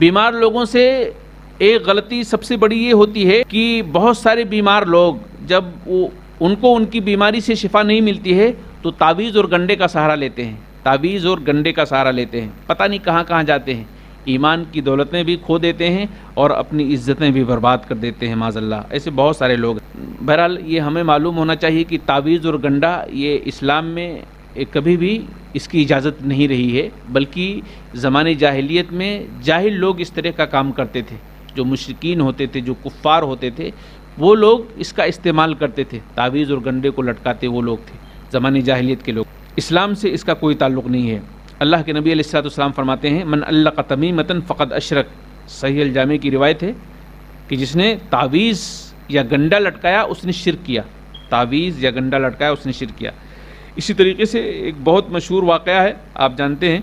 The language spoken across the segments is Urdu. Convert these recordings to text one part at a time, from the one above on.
بیمار لوگوں سے ایک غلطی سب سے بڑی یہ ہوتی ہے کہ بہت سارے بیمار لوگ جب ان کو ان کی بیماری سے شفا نہیں ملتی ہے تو تعویذ اور گنڈے کا سہارا لیتے ہیں، تعویذ اور گنڈے کا سہارا لیتے ہیں، پتہ نہیں کہاں کہاں جاتے ہیں، ایمان کی دولتیں بھی کھو دیتے ہیں اور اپنی عزتیں بھی برباد کر دیتے ہیں معاذ اللہ۔ ایسے بہت سارے لوگ۔ بہرحال یہ ہمیں معلوم ہونا چاہیے کہ تعویذ اور گنڈا یہ اسلام میں کبھی بھی اس کی اجازت نہیں رہی ہے، بلکہ زمانے جاہلیت میں جاہل لوگ اس طرح کا کام کرتے تھے، جو مشرکین ہوتے تھے، جو کفار ہوتے تھے، وہ لوگ اس کا استعمال کرتے تھے، تعویذ اور گنڈے کو لٹکاتے وہ لوگ تھے زمانے جاہلیت کے لوگ۔ اسلام سے اس کا کوئی تعلق نہیں ہے۔ اللہ کے نبی علیہ الصلوۃ والسلام فرماتے ہیں من علق تمیمۃ فقد اشرک، صحیح الجامع کی روایت ہے کہ جس نے تعویذ یا گنڈا لٹکایا اس نے شرک کیا، تعویذ یا گنڈا لٹکایا اس نے شرک کیا۔ اسی طریقے سے ایک بہت مشہور واقعہ ہے، آپ جانتے ہیں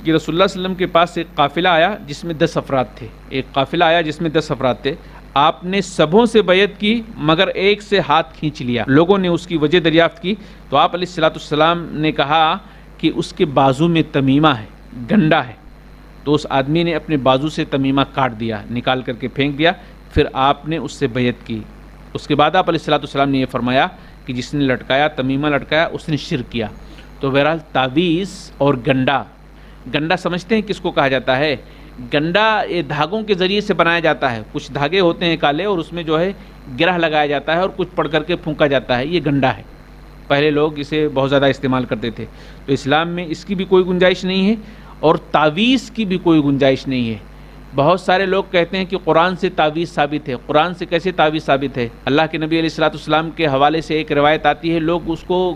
کہ رسول اللہ صلی اللہ علیہ وسلم کے پاس ایک قافلہ آیا جس میں 10 افراد تھے، ایک قافلہ آیا جس میں 10 افراد تھے، آپ نے سبوں سے بیعت کی مگر ایک سے ہاتھ کھینچ لیا۔ لوگوں نے اس کی وجہ دریافت کی تو آپ علیہ الصلوۃ والسلام نے کہا کہ اس کے بازو میں تمیمہ ہے، گنڈا ہے، تو اس آدمی نے اپنے بازو سے تمیمہ کاٹ دیا، نکال کر کے پھینک دیا، پھر آپ نے اس سے بیعت کی۔ اس کے بعد آپ علیہ الصلوۃ والسلام نے یہ فرمایا کہ جس نے لٹکایا، تمیمہ لٹکایا، اس نے شرک کیا۔ تو بہرحال تعویذ اور گنڈا، گنڈا سمجھتے ہیں کس کو کہا جاتا ہے؟ گنڈا یہ دھاگوں کے ذریعے سے بنایا جاتا ہے، کچھ دھاگے ہوتے ہیں کالے اور اس میں جو ہے گرہ لگایا جاتا ہے اور کچھ پڑھ کر کے پھونکا جاتا ہے، یہ گنڈا ہے۔ پہلے لوگ اسے بہت زیادہ استعمال کرتے تھے، تو اسلام میں اس کی بھی کوئی گنجائش نہیں ہے اور تعویذ کی بھی کوئی گنجائش نہیں ہے۔ بہت سارے لوگ کہتے ہیں کہ قرآن سے تعویذ ثابت ہے، قرآن سے کیسے تعویذ ثابت ہے؟ اللہ کے نبی علیہ الصلوۃ والسلام کے حوالے سے ایک روایت آتی ہے، لوگ اس کو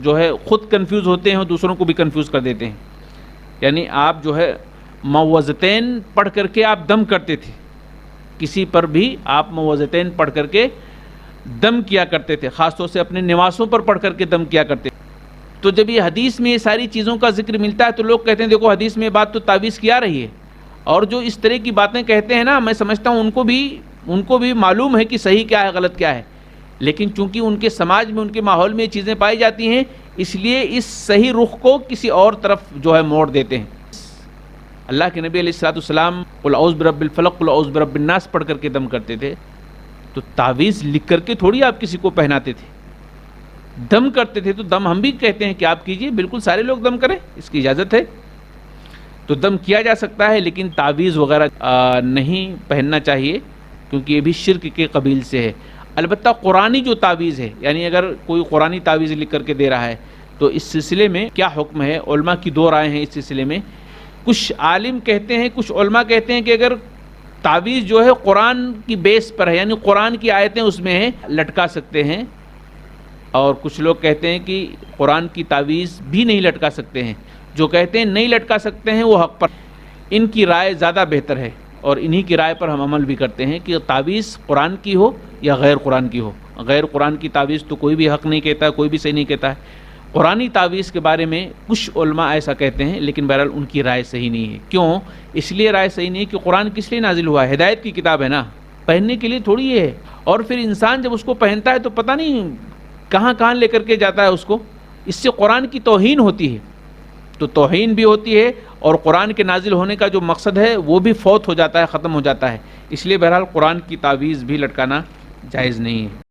جو ہے خود کنفیوز ہوتے ہیں اور دوسروں کو بھی کنفیوز کر دیتے ہیں۔ یعنی آپ جو ہے معوذتین پڑھ کر کے آپ دم کرتے تھے، کسی پر بھی آپ معوذتین پڑھ کر کے دم کیا کرتے تھے، خاص طور سے اپنے نواسوں پر پڑھ کر کے دم کیا کرتے تھے۔ تو جب یہ حدیث میں یہ ساری چیزوں کا ذکر ملتا ہے تو لوگ کہتے ہیں دیکھو حدیث میں بات تو تعویذ کی آ رہی ہے، اور جو اس طرح کی باتیں کہتے ہیں نا، میں سمجھتا ہوں ان کو بھی معلوم ہے کہ صحیح کیا ہے غلط کیا ہے، لیکن چونکہ ان کے سماج میں، ان کے ماحول میں یہ چیزیں پائی جاتی ہیں، اس لیے اس صحیح رخ کو کسی اور طرف جو ہے موڑ دیتے ہیں۔ اللہ کے نبی علیہ الصلوۃ والسلام قل اعوذ برب الفلق قل اعوذ برب الناس پڑھ کر کے دم کرتے تھے، تو تعویذ لکھ کر کے تھوڑی آپ کسی کو پہناتے تھے، دم کرتے تھے۔ تو دم ہم بھی کہتے ہیں کہ آپ کیجئے، بالکل سارے لوگ دم کریں، اس کی اجازت ہے، تو دم کیا جا سکتا ہے، لیکن تعویذ وغیرہ نہیں پہننا چاہیے کیونکہ یہ بھی شرک کے قبیل سے ہے۔ البتہ قرآنی جو تعویذ ہے، یعنی اگر کوئی قرآنی تعویذ لکھ کر کے دے رہا ہے تو اس سلسلے میں کیا حکم ہے؟ علماء کی دو رائے ہیں اس سلسلے میں۔ کچھ عالم کہتے ہیں، کچھ علماء کہتے ہیں کہ اگر تعویذ جو ہے قرآن کی بیس پر ہے، یعنی قرآن کی آیتیں اس میں ہیں، لٹکا سکتے ہیں، اور کچھ لوگ کہتے ہیں کہ قرآن کی تعویذ بھی نہیں لٹکا سکتے ہیں۔ جو کہتے ہیں نہیں لٹکا سکتے ہیں وہ حق پر، ان کی رائے زیادہ بہتر ہے، اور انہی کی رائے پر ہم عمل بھی کرتے ہیں کہ تعویذ قرآن کی ہو یا غیر قرآن کی ہو۔ غیر قرآن کی تعویذ تو کوئی بھی حق نہیں کہتا، کوئی بھی صحیح نہیں کہتا ہے۔ قرآنی تعویذ کے بارے میں کچھ علماء ایسا کہتے ہیں، لیکن بہرحال ان کی رائے صحیح نہیں ہے۔ کیوں؟ اس لیے رائے صحیح نہیں ہے کہ قرآن کس لیے نازل ہوا ہے؟ ہدایت کی کتاب ہے نا، پہننے کے لیے تھوڑی ہے، اور پھر انسان جب اس کو پہنتا ہے تو پتہ نہیں کہاں کہاں لے کر کے جاتا ہے اس کو، اس سے قرآن کی توہین ہوتی ہے، تو توہین بھی ہوتی ہے، اور قرآن کے نازل ہونے کا جو مقصد ہے وہ بھی فوت ہو جاتا ہے، ختم ہو جاتا ہے۔ اس لیے بہرحال قرآن کی تعویذ بھی لٹکانا جائز نہیں ہے۔